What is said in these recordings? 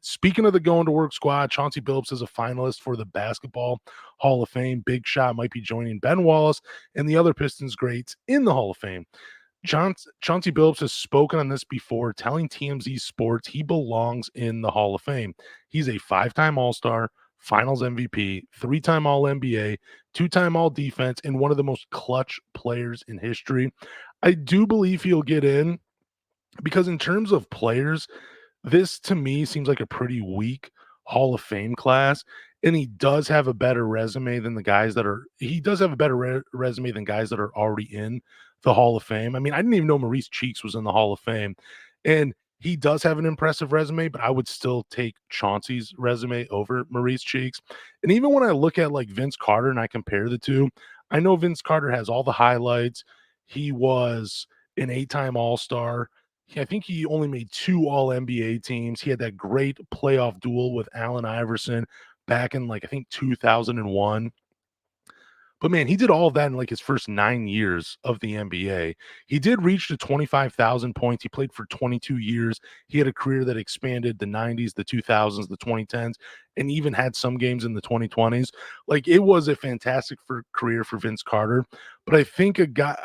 Speaking of the going to work squad, Chauncey Billups is a finalist for the Basketball Hall of Fame. Big Shot might be joining Ben Wallace and the other Pistons greats in the Hall of Fame. Chauncey Billups has spoken on this before, telling TMZ Sports he belongs in the Hall of Fame. He's a five-time All-Star, Finals MVP, three-time All-NBA, two-time All-Defense, and one of the most clutch players in history. I do believe he'll get in because in terms of players, this to me seems like a pretty weak Hall of Fame class, and he does have a better resume than the guys that are he does have a better resume than guys that are already in the Hall of Fame. I mean, I didn't even know Maurice Cheeks was in the Hall of Fame, and he does have an impressive resume, but I would still take Chauncey's resume over Maurice Cheeks. And even when I look at like Vince Carter and I compare the two, I know Vince Carter has all the highlights. He was an eight-time All-Star. I think he only made two All NBA teams. He had that great playoff duel with Allen Iverson back in like I think 2001. But man, he did all of that in like his first 9 years of the NBA. He did reach to 25,000 points. He played for 22 years. He had a career that expanded the 90s, the 2000s, the 2010s, and even had some games in the 2020s. Like it was a fantastic career for Vince Carter. But I think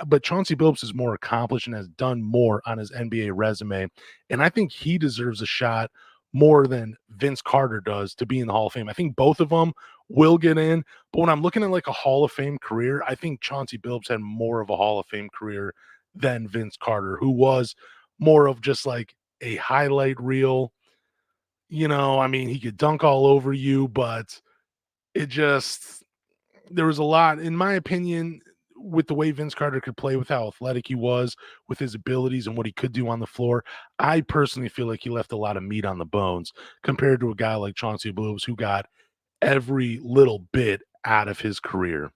but Chauncey Billups is more accomplished and has done more on his NBA resume. And I think he deserves a shot more than Vince Carter does to be in the Hall of Fame. I think both of them will get in. But when I'm looking at like a Hall of Fame career, I think Chauncey Billups had more of a Hall of Fame career than Vince Carter, who was more of just like a highlight reel. I mean, he could dunk all over you, but it just, there was a lot, in my opinion, with the way Vince Carter could play, with how athletic he was, with his abilities and what he could do on the floor. I personally feel like he left a lot of meat on the bones compared to a guy like Chauncey Billups, who got every little bit out of his career.